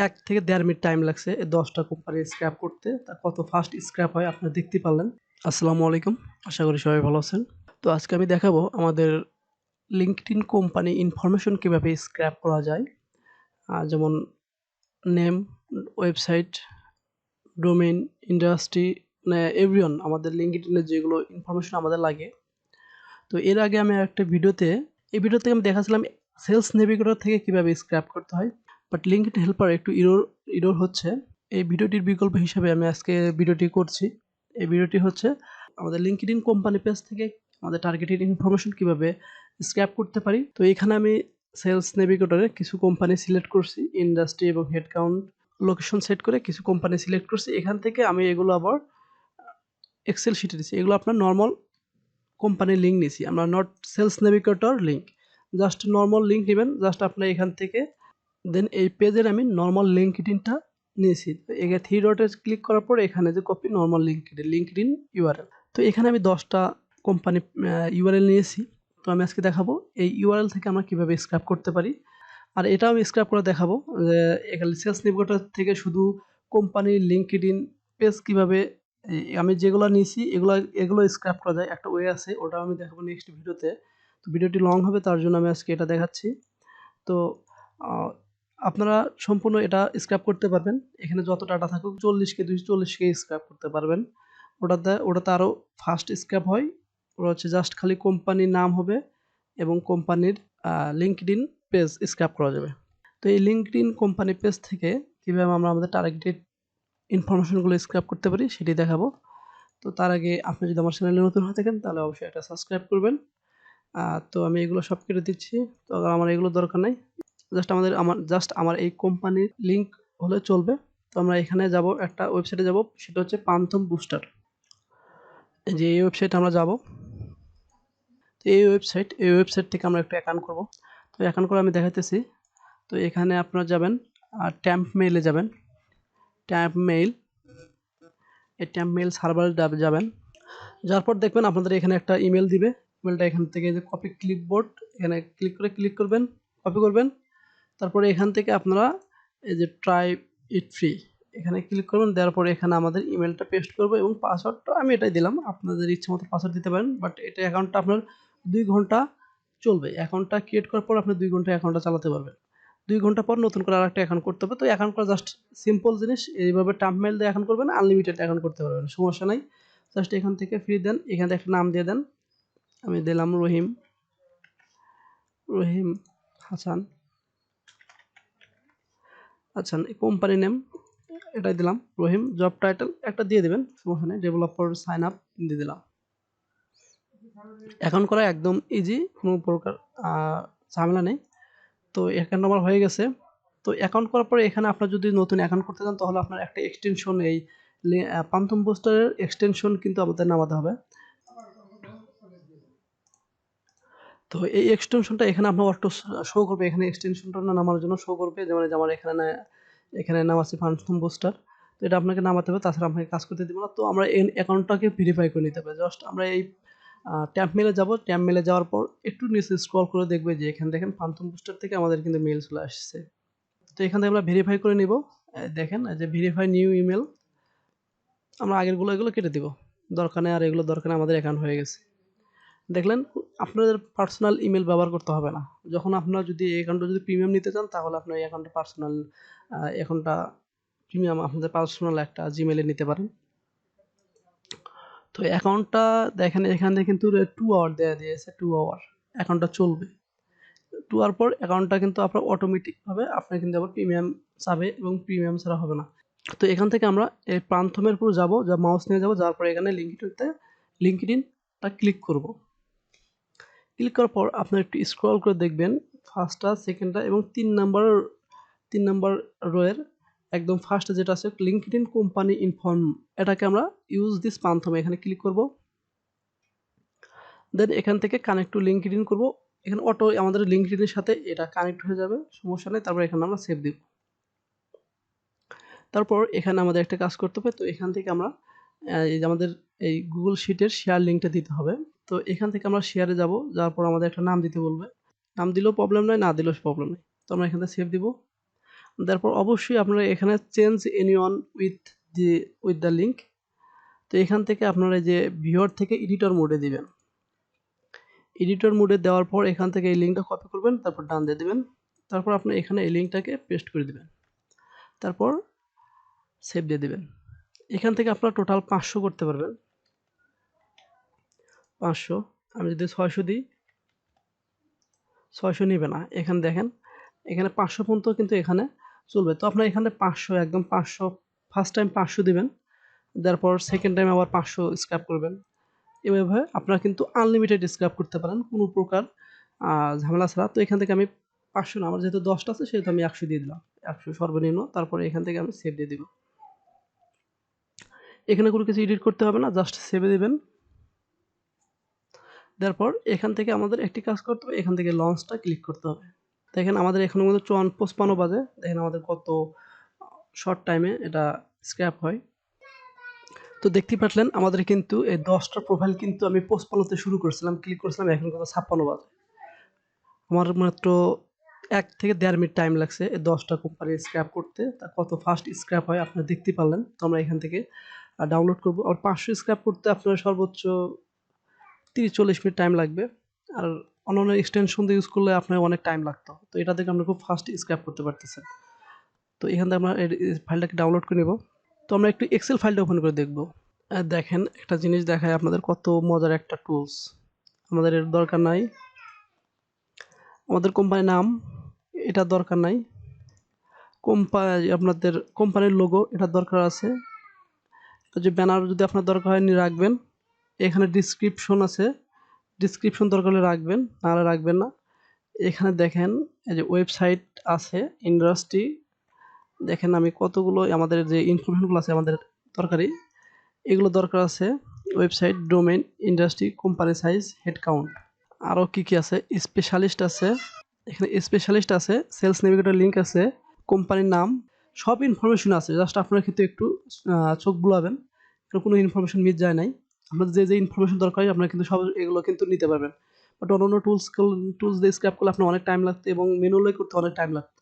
1 থেকে 1.5 minute time লাগছে এই 10টা কোম্পানি স্ক্র্যাপ করতে। তা কত ফাস্ট স্ক্র্যাপ হয় আপনারা দেখতেই পারলেন। আসসালামু আলাইকুম। আশা করি সবাই ভালো আছেন। তো আজকে আমি দেখাবো আমাদের লিঙ্কডইন কোম্পানি ইনফরমেশন কিভাবে স্ক্র্যাপ করা যায়। যেমন নেম, ওয়েবসাইট, ডোমেইন, ইন্ডাস্ট্রি, মানে এভরিওয়ান আমাদের লিঙ্কডইনে যেগুলো ইনফরমেশন আমাদের লাগে। তো এর আগে আমি একটা এই ভিডিওতে আমি দেখাচ্ছিলাম সেলস নেভিগেটর থেকে কিভাবে স্ক্র্যাপ করতে হয়। বাট লিঙ্কডইন হেল্পার একটু ইরর হচ্ছে। এই ভিডিওটির বিকল্প হিসেবে আমি আজকে ভিডিওটি করছি। এই ভিডিওটি হচ্ছে আমাদের লিঙ্কডইন কোম্পানি পেজ থেকে আমাদের টার্গেটেড ইনফরমেশন কিভাবে স্ক্র্যাপ করতে পারি। তো এখানে আমি সেলস নেভিগেটরে কিছু কোম্পানি সিলেক্ট করছি, ইন্ডাস্ট্রি এবং হেডকাউন্ট লোকেশন সেট করে কিছু কোম্পানি সিলেক্ট করছি। এখান থেকে আমি এগুলো আবার এক্সেল শিটে দিচ্ছি। এগুলো আপনার নর্মাল কোম্পানির লিঙ্ক নিছি, আমরা not sales navigator link. Just normal link নেবেন, জাস্ট আপনার এখান থেকে দেন এই পেজের আমি নর্মাল লিঙ্কডইনটা নিয়েছি। এখানে 3 ডটে ক্লিক করার পর এখানে যে কপি নর্মাল লিঙ্কডইন ইউআরএল। তো এখানে আমি 10টা কোম্পানি ইউআরএল নিয়েছি। তো আমি আজকে দেখাবো এই ইউআরএল থেকে আমরা কিভাবে স্ক্র্যাপ করতে পারি। আর এটাও আমি স্ক্র্যাপ করে দেখাবো যে এখানে সেলস নেভিগেটর থেকে শুধু কোম্পানির লিঙ্কডইন পেজ কিভাবে আমি যেগুলো নিয়েছি এগুলো স্ক্র্যাপ করা যায়। একটা ওয়ে আছে, ওটাও আমি দেখাবো নেক্সট ভিডিওতে। তো ভিডিওটি লং হবে, তার জন্য আমি আজকে এটা দেখাচ্ছি। তো আপনারা সম্পূর্ণ এটা স্ক্র্যাপ করতে পারবেন। এখানে যত ডাটা থাকুক 40K 240K স্ক্র্যাপ করতে পারবেন। ওটাতে আরও ফাস্ট স্ক্র্যাপ হয়। ওটা হচ্ছে জাস্ট খালি কোম্পানির নাম হবে এবং কোম্পানির লিঙ্কডইন পেজ স্ক্র্যাপ করা যাবে। তো এই লিঙ্কডইন কোম্পানি পেজ থেকে কীভাবে আমরা আমাদের টার্গেটেড ইনফরমেশনগুলো স্ক্র্যাপ করতে পারি সেটি দেখাবো। তো তার আগে আপনি যদি আমার চ্যানেলে নতুন হয়ে থাকেন তাহলে অবশ্যই এটা সাবস্ক্রাইব করবেন। তো আমি এগুলো সব কেটে দিচ্ছি। তো আমার এগুলো দরকার নাই। জাস্ট আমার এই কোম্পানির লিঙ্ক হলে চলবে। তো আমরা এখানে যাব, একটা ওয়েবসাইটে যাব, সেটা হচ্ছে Phantombuster। যে এই ওয়েবসাইটে আমরা যাব। তো এই ওয়েবসাইট থেকে আমরা একটা অ্যাকাউন্ট করব। তো অ্যাকাউন্ট করে আমি দেখাইতেছি। তো এখানে আপনারা যাবেন আর ট্যাম্প মেইলে যাবেন। এই ট্যাম্প মেইল সার্ভারে যাবেন। যাওয়ার পর দেখবেন আপনাদের এখানে একটা ইমেল দিবে। ইমেলটা এখান থেকে যে কপি ক্লিপবোর্ড, এখানে ক্লিক করবেন, কপি করবেন। তারপরে এখান থেকে আপনারা এই যে ট্রাই ইট ফ্রি এখানে ক্লিক করবেন। দেওয়ার পরে এখানে আমাদের ইমেলটা পেস্ট করবো এবং পাসওয়ার্ডটা আমি এটাই দিলাম। আপনাদের ইচ্ছে মতো পাসওয়ার্ড দিতে পারেন, বাট এটা অ্যাকাউন্টটা আপনার 2 ঘন্টা চলবে। অ্যাকাউন্টটা ক্রিয়েট করার পর আপনি 2 ঘন্টা অ্যাকাউন্টটা চালাতে পারবেন। 2 ঘন্টা পর নতুন করে আরেকটা অ্যাকাউন্ট করতে হবে। তো অ্যাকাউন্ট করা জাস্ট সিম্পল জিনিস। এইভাবে টার্মমেল দিয়ে অ্যাকাউন্ট করবেন, আনলিমিটেড অ্যাকাউন্ট করতে পারবেন, সমস্যা নাই। জাস্ট এখান থেকে ফ্রি দেন, এখানে একটা নাম দিয়ে দেন। আমি দিলাম রহিম হাসান। আচ্ছা, কোম্পানি নেম এটাই দিলাম রহিম। জব টাইটেল একটা দিয়ে দেবেন, সমস্যা নেই। ডেভেলপার সাইন আপ দিয়ে দিলাম। অ্যাকাউন্ট করা একদম ইজি, কোনো প্রকার ঝামেলা নেই। তো অ্যাকাউন্ট আমার হয়ে গেছে। তো অ্যাকাউন্ট করার পরে এখানে আপনার যদি নতুন অ্যাকাউন্ট করতে চান তাহলে আপনার একটা এক্সটেনশন, এই Phantombuster এক্সটেনশন কিন্তু আমাদের নামাতে হবে। তো এই এক্সটেনশনটা এখানে আপনার অটো শো করবে। এখানে এক্সটেনশনটা নামানোর জন্য শো করবে, যেমন আমার এখানে নাম আছে Phantombuster। তো এটা আপনাকে নামাতে হবে, তাছাড়া আপনাকে কাজ করতে দেবে না। তো আমরা এই অ্যাকাউন্টটাকে ভেরিফাই করে নিতে হবে। জাস্ট আমরা এই ট্যাম্প মেলে যাব। ট্যাম্প মেলে যাওয়ার পর একটু নিচে স্ক্রল করে দেখবে যে এখানে দেখেন Phantombuster থেকে আমাদের কিন্তু মেল চলে আসছে। তো এখান থেকে আমরা ভেরিফাই করে নিব। দেখেন যে ভেরিফাই নিউ ইমেল, আমরা এগুলো কেটে দিব, দরকার নেই। আর এগুলো দরকার নেই, আমাদের অ্যাকাউন্ট হয়ে গেছে। দেখলেন, আপনাদের পার্সোনাল ইমেল ব্যবহার করতে হবে না। যখন আপনারা যদি এই অ্যাকাউন্টটা যদি প্রিমিয়াম নিতে চান তাহলে আপনার এই অ্যাকাউন্টটা প্রিমিয়াম আপনাদের পার্সোনাল একটা জিমেলে নিতে পারেন। তো অ্যাকাউন্টটা দেখেন এখানে কিন্তু 2 আওয়ার দেয়া দিয়েছে, 2 আওয়ার অ্যাকাউন্টটা চলবে। 2 আওয়ার পর অ্যাকাউন্টটা কিন্তু আপনার অটোমেটিকভাবে আপনার কিন্তু আবার প্রিমিয়াম চাবে এবং প্রিমিয়াম ছাড়া হবে না। তো এখান থেকে আমরা এই প্রান্থমের উপর যাব, যা মাউস নিয়ে যাব, যাওয়ার পর এখানে লিঙ্কডইনটা ক্লিক করব। ক্লিক করার পর আপনার একটু স্ক্রল করে দেখবেন ফার্স্টটা, সেকেন্ডটা এবং 3 নাম্বার রোয়ের একদম ফার্স্টে যেটা আছে লিঙ্কডইন কোম্পানি ইনফর্ম, এটাকে আমরা ইউজ দিস প্রান্থমে এখানে ক্লিক করব। দেন এখান থেকে কানেক্ট টু লিঙ্কডইন করব। এখানে অটো আমাদের লিঙ্কডইনের সাথে এটা কানেক্ট হয়ে যাবে, সমস্যা নেই। তারপর এখানে আমরা সেভ দিব। তারপর এখানে আমাদের একটা কাজ করতে হবে। তো এখান থেকে আমরা এই যে আমাদের এই গুগল শিটের শেয়ার লিঙ্কটা দিতে হবে। তো এখান থেকে আমরা শেয়ারে যাব, যাওয়ার পর আমাদের একটা নাম দিতে বলবে। নাম দিলেও প্রবলেম নয়, না দিলেও প্রবলেম নেই। তো আমরা এখানে সেভ দিব। তারপর অবশ্যই আপনারা এখানে change anyone with the link. তো এখান থেকে আপনারা যে ভিউয়ার থেকে এডিটর মোডে দিবেন। এডিটর মোডে দেওয়ার পর এখান থেকে এই লিঙ্কটা কপি করবেন, তারপর ডান দিয়ে দিবেন। তারপর আপনি এখানে এই লিঙ্কটাকে পেস্ট করে দিবেন, তারপর সেভ দিয়ে দিবেন। এখান থেকে আপনারা টোটাল 500 করতে পারবেন। 500, আমি যদি 600 দিই, 600 নিবে না। এখানে দেখেন, এখানে 500 পর্যন্ত কিন্তু এখানে চলবে। তো আপনার এখানে 500, একদম 500, ফার্স্ট টাইম 500 দিবেন, তারপর সেকেন্ড টাইম আবার 500 স্ক্র্যাপ করবেন। এভাবে আপনারা কিন্তু আনলিমিটেড স্ক্র্যাপ করতে পারেন কোনো প্রকার ঝামেলা ছাড়া। তো এখান থেকে আমি 500 না, আমার যেহেতু 10টা আছে সেহেতু আমি 100 দিয়ে দিলাম, 100 সর্বনিম্ন। তারপরে এখান থেকে আমি সেভ দিয়ে দিব। এখানে কোনো কিছু এডিট করতে হবে না, জাস্ট সেভে দিবেন। তারপর এখান থেকে আমাদের একটি কাজ করতে হবে, এখান থেকে লঞ্চটা ক্লিক করতে হবে। দেখেন আমাদের এখানে মধ্যে 55 বাজে। দেখেন আমাদের কত শর্ট টাইমে এটা স্ক্র্যাপ হয়। তো দেখতে পারলেন আমাদের কিন্তু এই 10টা প্রোফাইল কিন্তু আমি 55তে শুরু করছিলাম, ক্লিক করছিলাম, এখন কত 56 বাজে। আমার মাত্র 1 থেকে 1.5 মিনিট টাইম লাগছে এই 10টা কোম্পানি স্ক্র্যাপ করতে। তা কত ফাস্ট স্ক্র্যাপ হয় আপনারা দেখতে পারলেন। তো আমরা এখান থেকে ডাউনলোড করব। আর 500 স্ক্র্যাপ করতে আপনার সর্বোচ্চ 30-40 মিনিট টাইম লাগবে। আর অন্যান্য এক্সটেনশন দিয়ে ইউজ করলে আপনার অনেক টাইম লাগতো। তো এটা থেকে আমরা খুব ফাস্ট স্ক্র্যাপ করতে পারতেছেন। তো এখান থেকে আমরা এই ফাইলটাকে ডাউনলোড করে নেব। তো আমরা একটু এক্সেল ফাইলটা ওপেন করে দেখব। দেখেন একটা জিনিস দেখায় আপনাদের, কত মজার একটা টুলস। আমাদের এর দরকার নাই, আমাদের কোম্পানির নাম এটা দরকার নাই, আপনাদের কোম্পানির লোগো এটা দরকার আছে, যে ব্যানার যদি আপনার দরকার হয় রাখবেন। এখানে ডিসক্রিপশন আছে, ডিসক্রিপশন দরকার হলে রাখবেন, নাহলে রাখবেন না। এখানে দেখেন এই যে ওয়েবসাইট আছে, ইন্ডাস্ট্রি, দেখেন আমি কতগুলো আমাদের যে ইনফরমেশনগুলো আছে আমাদের দরকারি, এগুলো দরকার আছে। Website, domain, industry, company size, head count. আরও কী কী আছে, স্পেশালিস্ট আছে, এখানে স্পেশালিস্ট আছে, সেলস নেভিগেটর লিঙ্ক আছে, কোম্পানির নাম, সব ইনফরমেশন আছে। জাস্ট আপনারা কিন্তু একটু চোখ বুলাবেন, কোনো ইনফরমেশন মিস যায় নাই। আপনাদের যে ইনফরমেশন দরকার আপনারা কিন্তু সব এগুলো কিন্তু নিতে পারবেন। বাট অন্যান্য টুলস দিয়ে স্ক্র্যাপ করলে আপনার অনেক টাইম লাগতো এবং ম্যানুয়ালি করতে অনেক টাইম লাগতো।